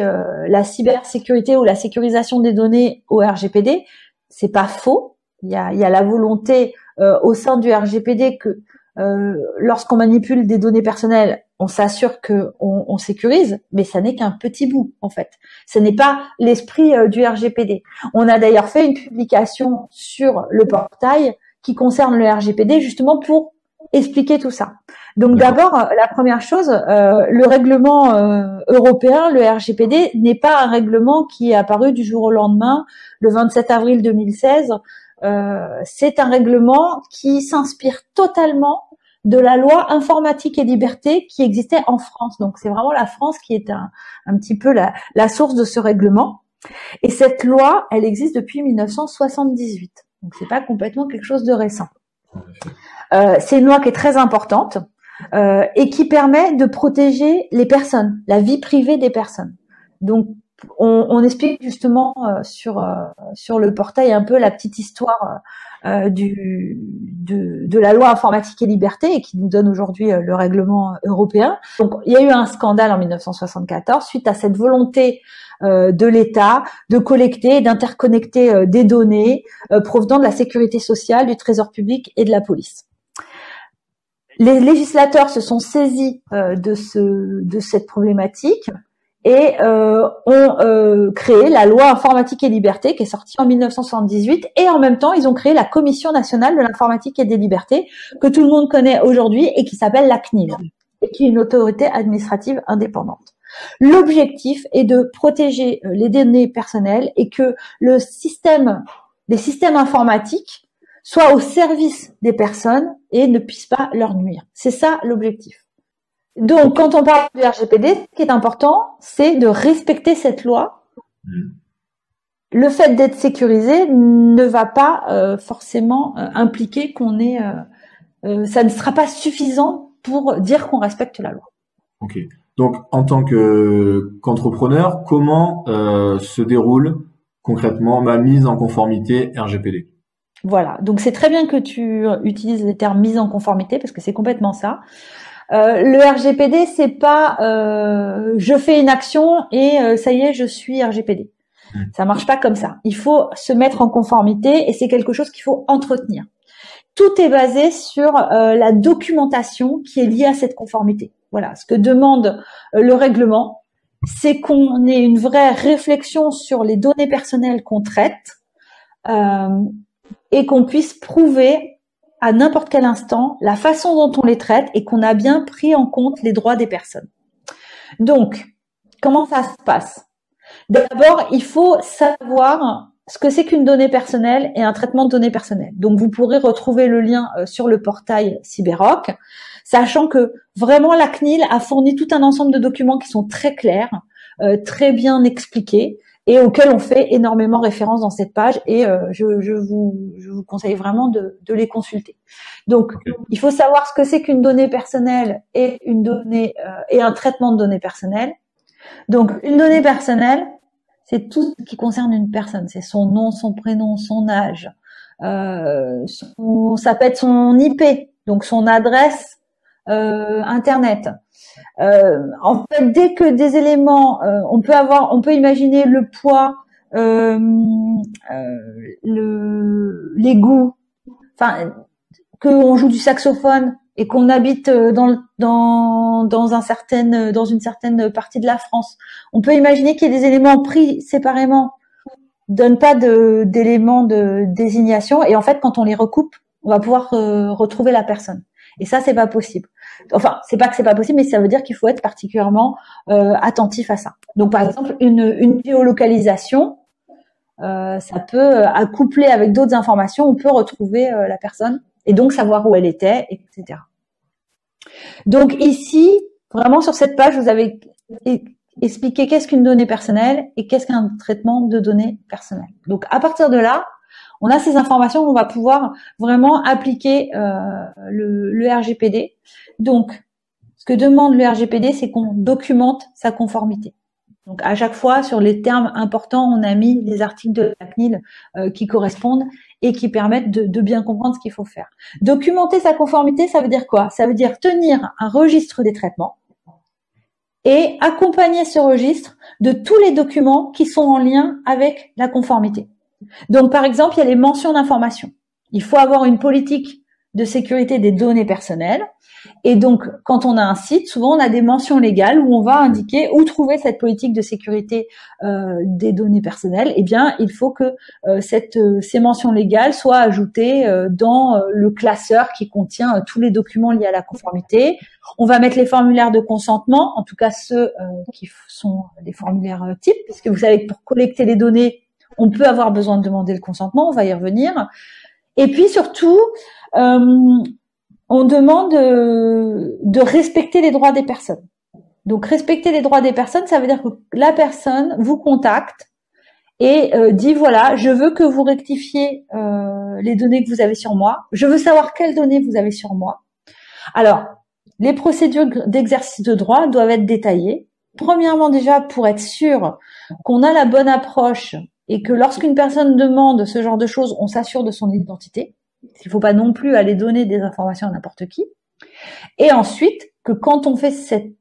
la cybersécurité ou la sécurisation des données au RGPD. C'est pas faux. Il y a la volonté au sein du RGPD que lorsqu'on manipule des données personnelles, on s'assure que on sécurise, mais ça n'est qu'un petit bout en fait. Ce n'est pas l'esprit du RGPD. On a d'ailleurs fait une publication sur le portail qui concerne le RGPD justement pour expliquer tout ça. Donc d'abord, la première chose, le règlement européen, le RGPD, n'est pas un règlement qui est apparu du jour au lendemain, le 27 avril 2016. C'est un règlement qui s'inspire totalement de la loi informatique et liberté qui existait en France. Donc c'est vraiment la France qui est un petit peu la source de ce règlement. Et cette loi, elle existe depuis 1978. Donc c'est pas complètement quelque chose de récent. C'est une loi qui est très importante et qui permet de protéger les personnes, la vie privée des personnes. Donc on explique justement sur le portail un peu la petite histoire de la loi informatique et liberté et qui nous donne aujourd'hui le règlement européen. Donc il y a eu un scandale en 1974 suite à cette volonté de l'État de collecter et d'interconnecter des données provenant de la sécurité sociale, du trésor public et de la police. Les législateurs se sont saisis de cette problématique et ont créé la loi informatique et liberté qui est sortie en 1978 et en même temps ils ont créé la Commission nationale de l'informatique et des libertés que tout le monde connaît aujourd'hui et qui s'appelle la CNIL et qui est une autorité administrative indépendante. L'objectif est de protéger les données personnelles et que les systèmes informatiques soient au service des personnes et ne puissent pas leur nuire. C'est ça l'objectif. Donc, quand on parle du RGPD, ce qui est important, c'est de respecter cette loi. Le fait d'être sécurisé ne va pas forcément impliquer qu'on est... ça ne sera pas suffisant pour dire qu'on respecte la loi. Ok. Donc, en tant qu'entrepreneur, comment se déroule concrètement ma mise en conformité RGPD? Voilà. Donc, c'est très bien que tu utilises les termes mise en conformité parce que c'est complètement ça. Le RGPD, c'est pas je fais une action et ça y est, je suis RGPD. Ça marche pas comme ça. Il faut se mettre en conformité et c'est quelque chose qu'il faut entretenir. Tout est basé sur la documentation qui est liée à cette conformité. Voilà, ce que demande le règlement, c'est qu'on ait une vraie réflexion sur les données personnelles qu'on traite et qu'on puisse prouver à n'importe quel instant la façon dont on les traite et qu'on a bien pris en compte les droits des personnes. Donc, comment ça se passe? D'abord, il faut savoir ce que c'est qu'une donnée personnelle et un traitement de données personnelles. Donc, vous pourrez retrouver le lien sur le portail Cyberrock, sachant que vraiment la CNIL a fourni tout un ensemble de documents qui sont très clairs, très bien expliqués et auxquels on fait énormément référence dans cette page, et je vous conseille vraiment de les consulter. Donc, il faut savoir ce que c'est qu'une donnée personnelle et une donnée et un traitement de données personnelles. Donc, une donnée personnelle, c'est tout ce qui concerne une personne, c'est son nom, son prénom, son âge, ça peut être son IP, donc son adresse internet. En fait, dès que des éléments, on peut imaginer le poids, les goûts, enfin, qu'on joue du saxophone et qu'on habite dans une certaine partie de la France. On peut imaginer qu'il y ait des éléments pris séparément, donnent pas d'éléments de désignation, et en fait, quand on les recoupe, on va pouvoir retrouver la personne. Et ça, c'est pas possible. Enfin, c'est pas que c'est pas possible, mais ça veut dire qu'il faut être particulièrement attentif à ça. Donc, par exemple, une géolocalisation, ça peut, accoupler avec d'autres informations, on peut retrouver la personne et donc savoir où elle était, etc. Donc ici, vraiment sur cette page, vous avez expliqué qu'est-ce qu'une donnée personnelle et qu'est-ce qu'un traitement de données personnelles. Donc à partir de là, on a ces informations, on va pouvoir vraiment appliquer le RGPD. Donc, ce que demande le RGPD, c'est qu'on documente sa conformité. Donc, à chaque fois, sur les termes importants, on a mis les articles de la CNIL qui correspondent et qui permettent de bien comprendre ce qu'il faut faire. Documenter sa conformité, ça veut dire quoi? Ça veut dire tenir un registre des traitements et accompagner ce registre de tous les documents qui sont en lien avec la conformité. Donc, par exemple, il y a les mentions d'information. Il faut avoir une politique de sécurité des données personnelles. Et donc, quand on a un site, souvent on a des mentions légales où on va indiquer où trouver cette politique de sécurité des données personnelles. Eh bien, il faut que ces mentions légales soient ajoutées dans le classeur qui contient tous les documents liés à la conformité. On va mettre les formulaires de consentement, en tout cas ceux qui sont des formulaires types, puisque vous savez que pour collecter les données, on peut avoir besoin de demander le consentement. On va y revenir. Et puis surtout, on demande de respecter les droits des personnes. Donc, respecter les droits des personnes, ça veut dire que la personne vous contacte et dit, voilà, je veux que vous rectifiez les données que vous avez sur moi. Je veux savoir quelles données vous avez sur moi. Alors, les procédures d'exercice de droit doivent être détaillées. Premièrement, déjà, pour être sûr qu'on a la bonne approche et que lorsqu'une personne demande ce genre de choses, on s'assure de son identité. Il ne faut pas non plus aller donner des informations à n'importe qui. Et ensuite, que quand on fait cette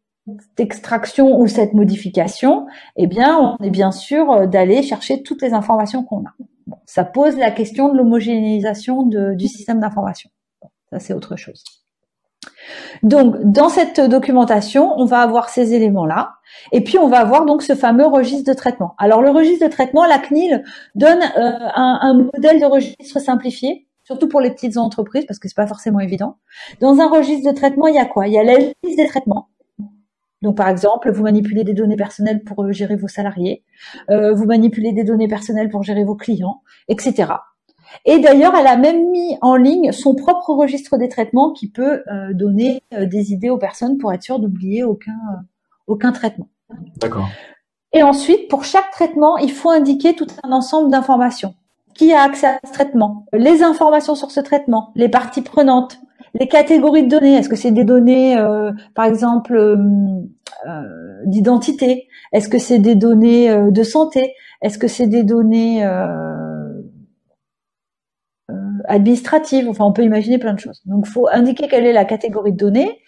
extraction ou cette modification, eh bien, on est bien sûr d'aller chercher toutes les informations qu'on a. Bon, ça pose la question de l'homogénéisation du système d'information. Bon, ça, c'est autre chose. Donc, dans cette documentation, on va avoir ces éléments-là. Et puis, on va avoir donc ce fameux registre de traitement. Alors, le registre de traitement, la CNIL donne un modèle de registre simplifié, surtout pour les petites entreprises, parce que c'est pas forcément évident. Dans un registre de traitement, il y a quoi? Il y a la liste des traitements. Donc, par exemple, vous manipulez des données personnelles pour gérer vos salariés, vous manipulez des données personnelles pour gérer vos clients, etc. Et d'ailleurs, elle a même mis en ligne son propre registre des traitements qui peut donner des idées aux personnes pour être sûr d'oublier aucun traitement. D'accord. Et ensuite, pour chaque traitement, il faut indiquer tout un ensemble d'informations. Qui a accès à ce traitement? Les informations sur ce traitement, les parties prenantes, les catégories de données. Est-ce que c'est des données, par exemple, d'identité? Est-ce que c'est des données de santé? Est-ce que c'est des données administratives? Enfin, on peut imaginer plein de choses. Donc, il faut indiquer quelle est la catégorie de données,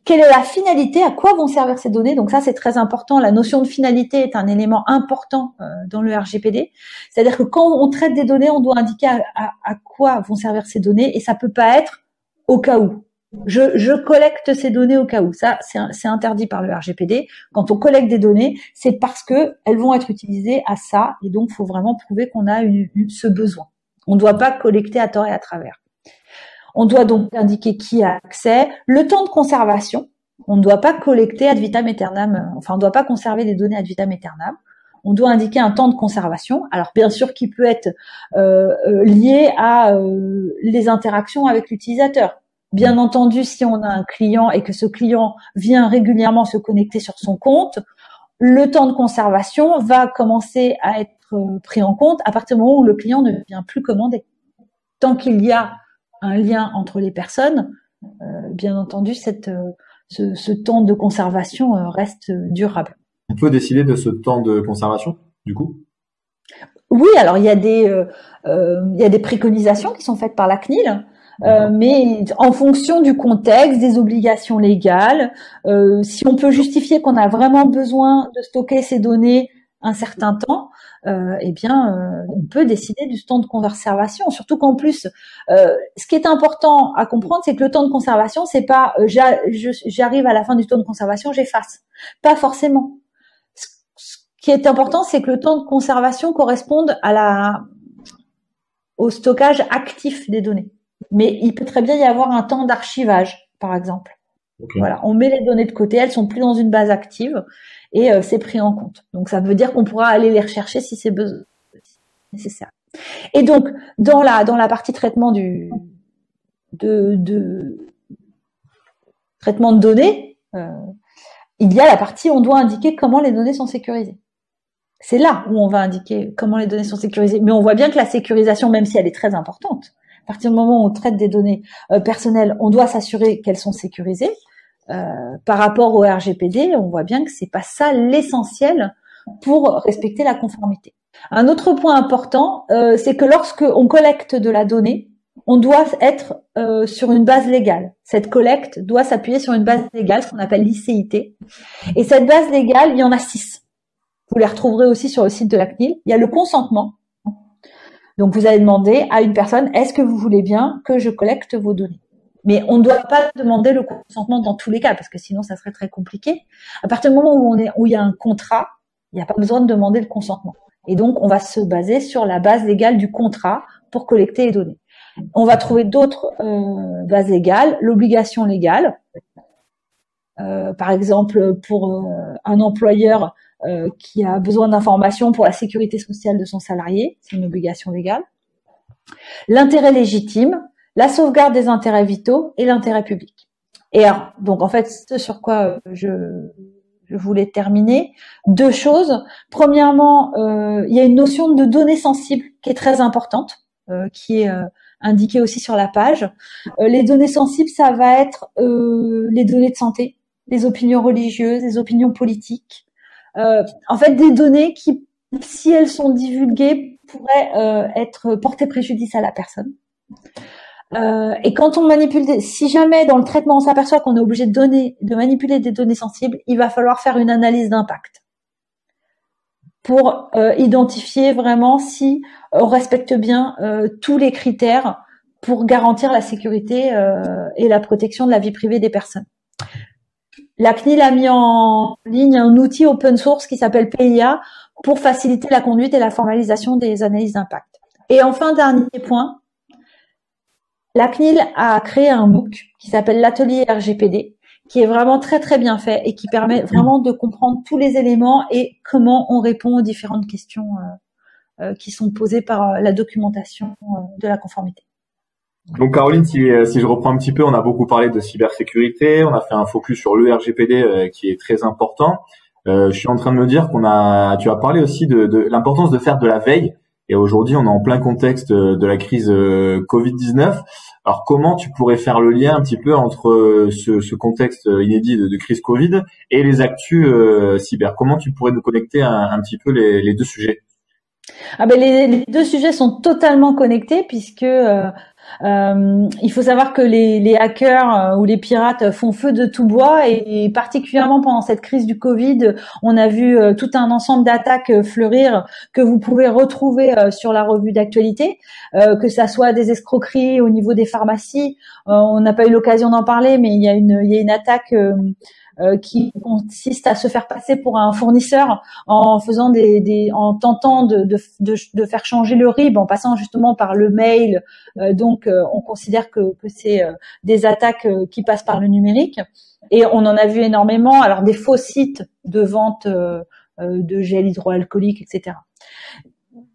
quelle est la finalité, à quoi vont servir ces données. Donc ça, c'est très important. La notion de finalité est un élément important dans le RGPD. C'est-à-dire que quand on traite des données, on doit indiquer à quoi vont servir ces données, et ça peut pas être au cas où. Je collecte ces données au cas où. Ça, c'est interdit par le RGPD. Quand on collecte des données, c'est parce que elles vont être utilisées à ça, et donc il faut vraiment prouver qu'on a ce besoin. On ne doit pas collecter à tort et à travers. On doit donc indiquer qui a accès, le temps de conservation. On ne doit pas collecter ad vitam aeternam, enfin, on ne doit pas conserver des données ad vitam aeternam. On doit indiquer un temps de conservation. Alors, bien sûr, qui peut être lié à les interactions avec l'utilisateur. Bien entendu, si on a un client et que ce client vient régulièrement se connecter sur son compte, le temps de conservation va commencer à être pris en compte à partir du moment où le client ne vient plus commander. Tant qu'il y a un lien entre les personnes, bien entendu, ce temps de conservation reste durable. On peut décider de ce temps de conservation, du coup? Oui, alors il y a des préconisations qui sont faites par la CNIL. Mais en fonction du contexte, des obligations légales, si on peut justifier qu'on a vraiment besoin de stocker ces données un certain temps, on peut décider du temps de conservation. Surtout qu'en plus, ce qui est important à comprendre, c'est que le temps de conservation, c'est pas j'arrive à la fin du temps de conservation, j'efface. Pas forcément. Ce qui est important, c'est que le temps de conservation corresponde au stockage actif des données. Mais il peut très bien y avoir un temps d'archivage, par exemple. Okay. Voilà, on met les données de côté, elles sont plus dans une base active et c'est pris en compte. Donc ça veut dire qu'on pourra aller les rechercher si c'est nécessaire. Et donc dans la partie traitement traitement de données, il y a la partie où on doit indiquer comment les données sont sécurisées. C'est là où on va indiquer comment les données sont sécurisées. Mais on voit bien que la sécurisation, même si elle est très importante, à partir du moment où on traite des données personnelles, on doit s'assurer qu'elles sont sécurisées. Par rapport au RGPD, on voit bien que c'est pas ça l'essentiel pour respecter la conformité. Un autre point important, c'est que lorsque on collecte de la donnée, on doit être sur une base légale. Cette collecte doit s'appuyer sur une base légale, ce qu'on appelle l'ICIT. Et cette base légale, il y en a 6. Vous les retrouverez aussi sur le site de la CNIL. Il y a le consentement. Donc, vous allez demander à une personne, est-ce que vous voulez bien que je collecte vos données? Mais on ne doit pas demander le consentement dans tous les cas, parce que sinon, ça serait très compliqué. À partir du moment où il y a un contrat, il n'y a pas besoin de demander le consentement. Et donc, on va se baser sur la base légale du contrat pour collecter les données. On va trouver d'autres bases légales, l'obligation légale. Par exemple, pour un employeur qui a besoin d'informations pour la sécurité sociale de son salarié, c'est une obligation légale. L'intérêt légitime, la sauvegarde des intérêts vitaux et l'intérêt public. Et alors, donc en fait, ce sur quoi je voulais terminer, 2 choses. Premièrement, il y a une notion de données sensibles qui est très importante, qui est indiquée aussi sur la page. Les données sensibles, ça va être les données de santé, les opinions religieuses, les opinions politiques. En fait, des données qui, si elles sont divulguées, pourraient être porter préjudice à la personne. Et quand on manipule, si jamais dans le traitement on s'aperçoit qu'on est obligé de manipuler des données sensibles, il va falloir faire une analyse d'impact pour identifier vraiment si on respecte bien tous les critères pour garantir la sécurité et la protection de la vie privée des personnes. La CNIL a mis en ligne un outil open source qui s'appelle PIA pour faciliter la conduite et la formalisation des analyses d'impact. Et enfin, dernier point, la CNIL a créé un MOOC qui s'appelle l'atelier RGPD, qui est vraiment très très bien fait et qui permet vraiment de comprendre tous les éléments et comment on répond aux différentes questions qui sont posées par la documentation de la conformité. Donc Caroline, si je reprends un petit peu, on a beaucoup parlé de cybersécurité, on a fait un focus sur le RGPD qui est très important. Je suis en train de me dire tu as parlé aussi de l'importance de faire de la veille. Et aujourd'hui, on est en plein contexte de la crise Covid-19. Alors, comment tu pourrais faire le lien un petit peu entre ce contexte inédit de crise Covid et les actus cyber? Comment tu pourrais nous connecter un petit peu les 2 sujets? Les 2 sujets sont totalement connectés puisque il faut savoir que les hackers ou les pirates font feu de tout bois et particulièrement pendant cette crise du Covid, on a vu tout un ensemble d'attaques fleurir que vous pouvez retrouver sur la revue d'actualité, que ça soit des escroqueries au niveau des pharmacies. On n'a pas eu l'occasion d'en parler, mais il y a une attaque qui consiste à se faire passer pour un fournisseur en faisant en tentant de faire changer le RIB en passant justement par le mail. Donc on considère que c'est des attaques qui passent par le numérique et on en a vu énormément. Alors des faux sites de vente de gel hydroalcoolique, etc.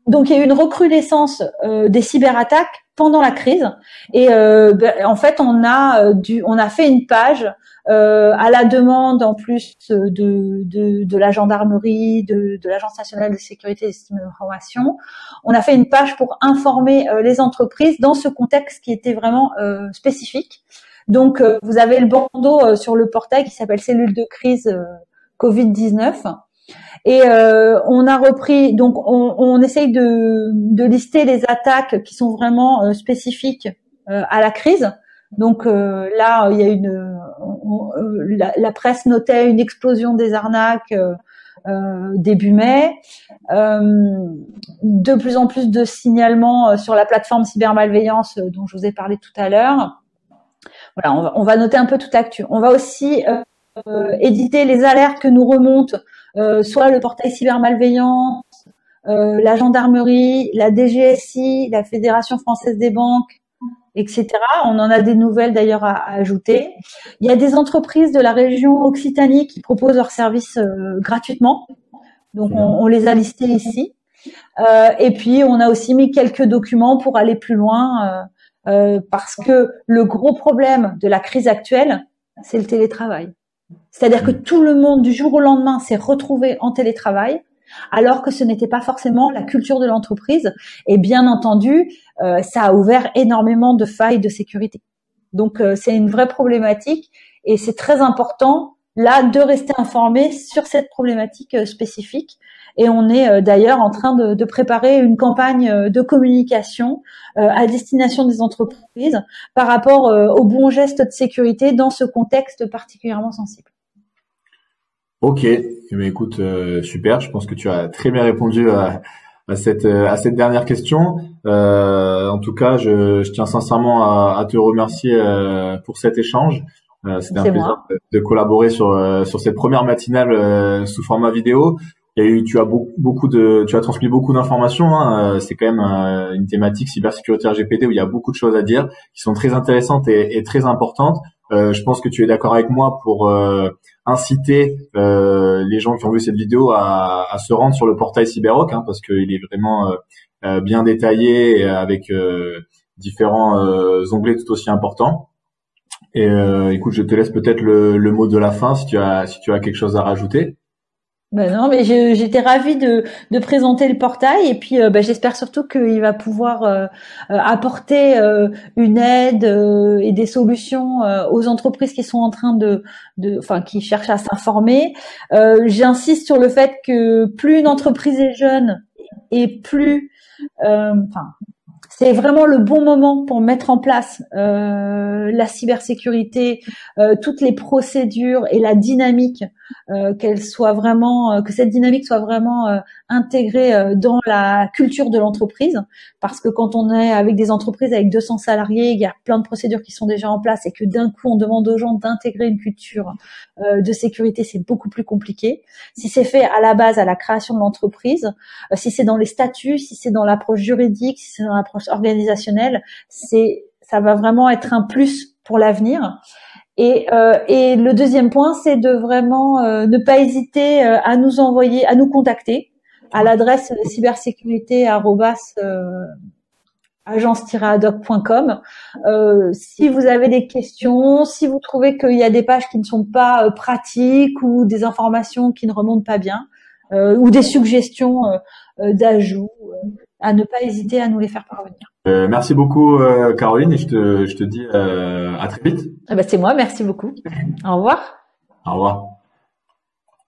Donc il y a eu une recrudescence des cyberattaques pendant la crise. Et en fait, on a fait une page à la demande en plus de la gendarmerie, de l'Agence nationale de sécurité des systèmes d'information. On a fait une page pour informer les entreprises dans ce contexte qui était vraiment spécifique. Donc, vous avez le bandeau sur le portail qui s'appelle Cellule de crise Covid-19. Et on a repris, donc on essaye de lister les attaques qui sont vraiment spécifiques à la crise. Donc là, il y a la presse notait une explosion des arnaques début mai. De plus en plus de signalements sur la plateforme cybermalveillance dont je vous ai parlé tout à l'heure. Voilà, on va noter un peu toute l'actu. On va aussi éditer les alertes que nous remontent soit le portail cybermalveillance, la gendarmerie, la DGSI, la Fédération française des banques, etc. On en a des nouvelles d'ailleurs à ajouter. Il y a des entreprises de la région Occitanie qui proposent leurs services gratuitement. Donc on les a listés ici. Et puis on a aussi mis quelques documents pour aller plus loin parce que le gros problème de la crise actuelle, c'est le télétravail. C'est-à-dire que tout le monde du jour au lendemain s'est retrouvé en télétravail, alors que ce n'était pas forcément la culture de l'entreprise. Et bien entendu, ça a ouvert énormément de failles de sécurité. Donc c'est une vraie problématique et c'est très important là de rester informé sur cette problématique spécifique. Et on est d'ailleurs en train de préparer une campagne de communication à destination des entreprises par rapport aux bons gestes de sécurité dans ce contexte particulièrement sensible. Ok, mais écoute, super. Je pense que tu as très bien répondu à cette dernière question. En tout cas, je tiens sincèrement à te remercier pour cet échange. C'était un plaisir de collaborer sur cette première matinale sous format vidéo. Tu as transmis beaucoup d'informations. Hein. C'est quand même une thématique cybersécurité RGPD où il y a beaucoup de choses à dire qui sont très intéressantes et très importantes. Je pense que tu es d'accord avec moi pour inciter les gens qui ont vu cette vidéo à se rendre sur le portail Cyberrock, hein, parce qu'il est vraiment bien détaillé avec différents onglets tout aussi importants. Et écoute, je te laisse peut-être le mot de la fin si tu as quelque chose à rajouter. Ben non, mais j'étais ravie de présenter le portail et puis j'espère surtout qu'il va pouvoir apporter une aide et des solutions aux entreprises qui sont en train qui cherchent à s'informer. J'insiste sur le fait que plus une entreprise est jeune et plus, c'est vraiment le bon moment pour mettre en place la cybersécurité, toutes les procédures et la dynamique, que cette dynamique soit vraiment intégrée dans la culture de l'entreprise. Parce que quand on est avec des entreprises avec 200 salariés, il y a plein de procédures qui sont déjà en place et que d'un coup on demande aux gens d'intégrer une culture de sécurité, c'est beaucoup plus compliqué. Si c'est fait à la base, à la création de l'entreprise, si c'est dans les statuts, si c'est dans l'approche juridique, si c'est dans l'approche organisationnelle, ça va vraiment être un plus pour l'avenir. Et le deuxième point, c'est de vraiment ne pas hésiter à nous contacter à l'adresse cybersécurité@agence-adoc.com. Si vous avez des questions, si vous trouvez qu'il y a des pages qui ne sont pas pratiques ou des informations qui ne remontent pas bien, ou des suggestions d'ajout, à ne pas hésiter à nous les faire parvenir. Merci beaucoup Caroline et je te dis à très vite. C'est moi, merci beaucoup. Au revoir. Au revoir.